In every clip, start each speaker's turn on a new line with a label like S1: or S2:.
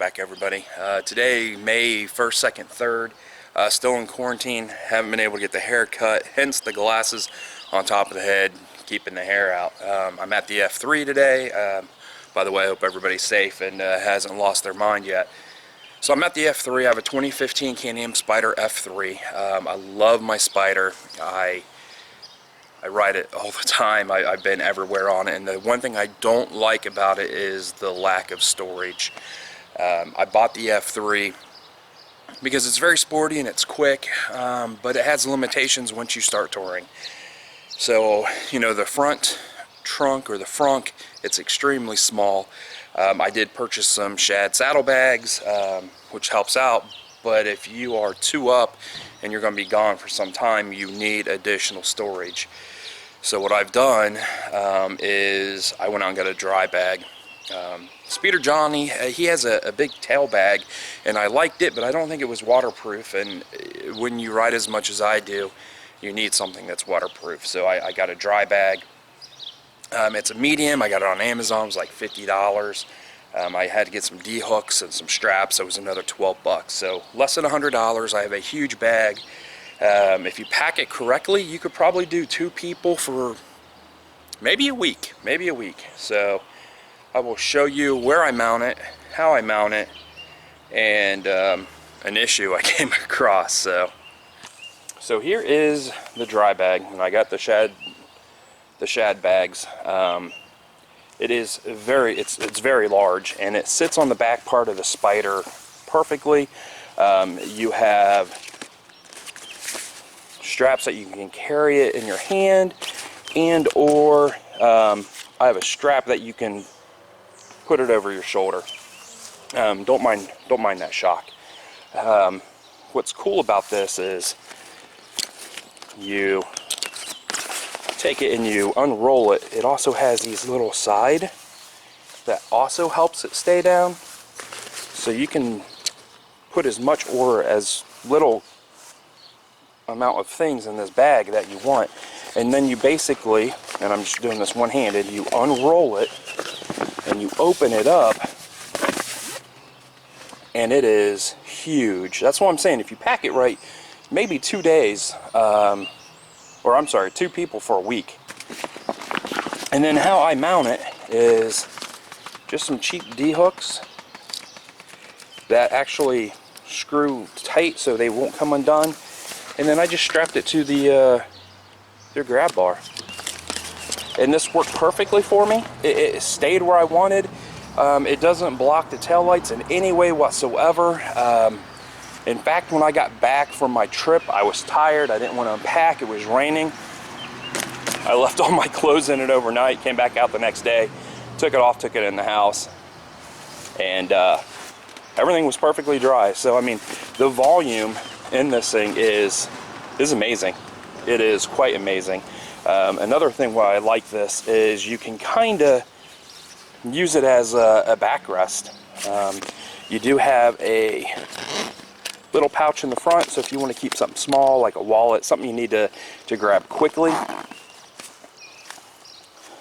S1: back, everybody. Today, May 1st, 2nd, 3rd, still in quarantine. Haven't been able to get the hair cut, hence the glasses on top of the head, keeping the hair out. I'm at the F3 today. By the way, I hope everybody's safe and hasn't lost their mind yet. So I'm at the F3. I have a 2015 Can-Am Spyder F3. I love my Spyder. I ride it all the time. I've been everywhere on it, and the one thing I don't like about it is the lack of storage. I bought the F3 because it's very sporty and it's quick, but it has limitations once you start touring. So, you know, the front trunk or the frunk, it's extremely small. I did purchase some shad saddlebags, which helps out, but if you are two up and you're going to be gone for some time, you need additional storage. So what I've done is I went out and got a dry bag. Spyder Johnny, he has a big tail bag, and I liked it, but I don't think it was waterproof, and when you ride as much as I do, you need something that's waterproof. So I got a dry bag. It's a medium. I got it on Amazon. It was like $50. I had to get some D-hooks and some straps. It was another 12 bucks. So less than $100. I have a huge bag. If you pack it correctly, you could probably do 2 people for maybe a week. So I will show you where I mount it, how I mount it, and an issue I came across. So here is the dry bag, and I got the shad bags. It's very large, and it sits on the back part of the Spyder perfectly. You have straps that you can carry it in your hand, and or I have a strap that you can put it over your shoulder. Don't mind that shock. What's cool about this is you take it and you unroll it. It also has these little side that also helps it stay down, so you can put as much or as little amount of things in this bag that you want, and then you basically, and I'm just doing this one-handed, you unroll it and you open it up, and it is huge. That's what I'm saying. If you pack it right, maybe 2 days, or I'm sorry, 2 people for a week. And then how I mount it is just some cheap D-hooks that actually screw tight so they won't come undone. And then I just strapped it to their grab bar, and this worked perfectly for me. It stayed where I wanted. It doesn't block the taillights in any way whatsoever. In fact, when I got back from my trip, I was tired. I didn't want to unpack. It was raining. I left all my clothes in it overnight, came back out the next day, took it off, took it in the house, and everything was perfectly dry. So I mean, the volume in this thing is amazing. It is quite amazing. Another thing why I like this is you can kind of use it as a backrest. You do have a little pouch in the front, so if you want to keep something small like a wallet, something you need to grab quickly.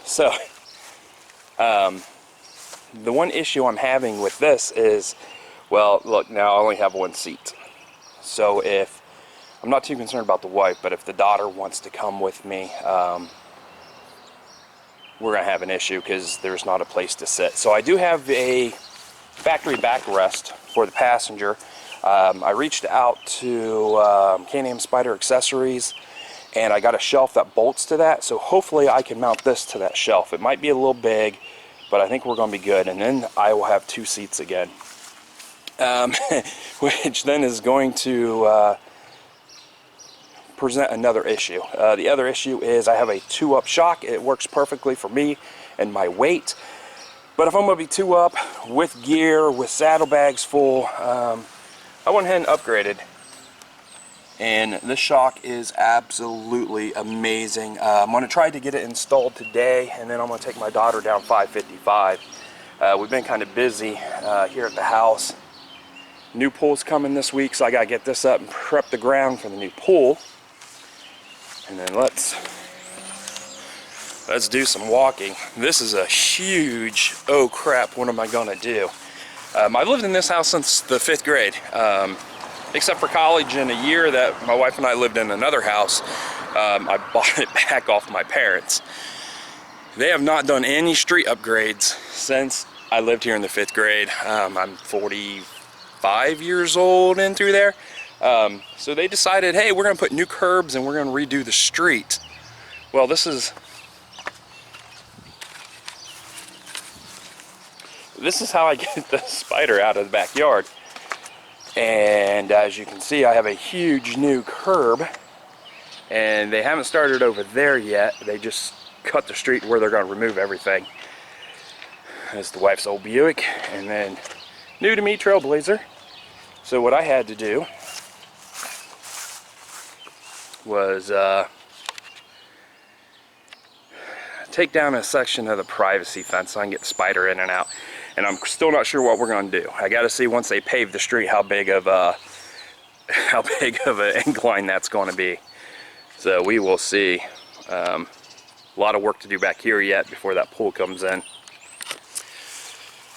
S1: So the one issue I'm having with this is, well, look, now I only have one seat. So if I'm not too concerned about the wife, but if the daughter wants to come with me, we're gonna have an issue because there's not a place to sit. So I do have a factory backrest for the passenger. I reached out to Can-Am Spyder Accessories, and I got a shelf that bolts to that, so hopefully I can mount this to that shelf. It might be a little big, but I think we're going to be good, and then I will have 2 seats again, which then is going to present another issue. The other issue is I have a 2-up shock. It works perfectly for me and my weight, but if I'm going to be 2 up with gear, with saddlebags full, I went ahead and upgraded, and this shock is absolutely amazing. I'm going to try to get it installed today, and then I'm going to take my daughter down 555. We've been kind of busy here at the house. New pool's coming this week, so I got to get this up and prep the ground for the new pool. And then let's do some walking. This is a huge, oh crap, what am I going to do? I've lived in this house since the 5th grade, except for college and a year that my wife and I lived in another house. I bought it back off my parents. They have not done any street upgrades since I lived here in the 5th grade. I'm 45 years old in through there. So they decided, hey, we're going to put new curbs and we're going to redo the street. Well, this is how I get the Spyder out of the backyard. And as you can see, I have a huge new curb. And they haven't started over there yet. They just cut the street where they're going to remove everything. That's the wife's old Buick. And then new to me Trailblazer. So what I had to do was take down a section of the privacy fence so I can get the Spyder in and out. And I'm still not sure what we're going to do. I got to see once they pave the street how big of an incline that's going to be. So we will see. A lot of work to do back here yet before that pool comes in.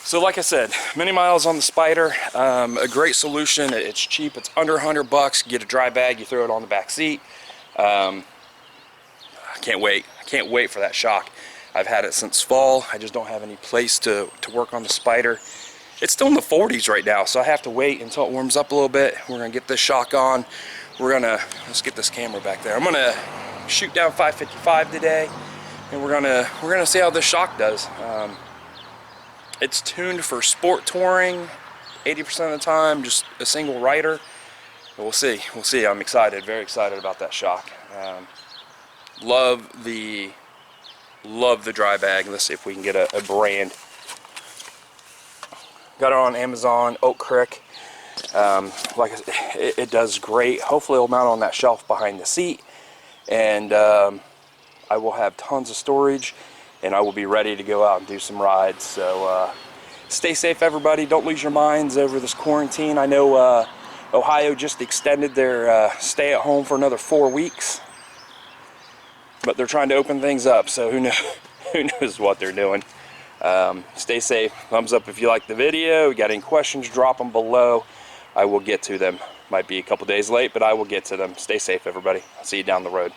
S1: So like I said, many miles on the Spyder. A great solution. It's cheap. It's under 100 bucks. Get a dry bag. You throw it on the back seat. I can't wait. I can't wait for that shock. I've had it since fall. I just don't have any place to work on the Spyder. It's still in the 40s right now, so I have to wait until it warms up a little bit. We're gonna get this shock on. Let's get this camera back there. I'm gonna shoot down 555 today, and we're gonna see how this shock does. It's tuned for sport touring 80% of the time, just a single rider. But we'll see. We'll see. I'm excited, very excited about that shock. Love the dry bag. Let's see if we can get a brand. Got it on Amazon, Oak Creek. Like I said, it does great. Hopefully it'll mount on that shelf behind the seat, and I will have tons of storage, and I will be ready to go out and do some rides. So stay safe, everybody. Don't lose your minds over this quarantine. I know Ohio just extended their stay at home for another 4 weeks, but they're trying to open things up, so who knows what they're doing. Stay safe. Thumbs up if you like the video. Got any questions, drop them below. I will get to them. Might be a couple days late, but I will get to them. Stay safe, everybody. I'll see you down the road.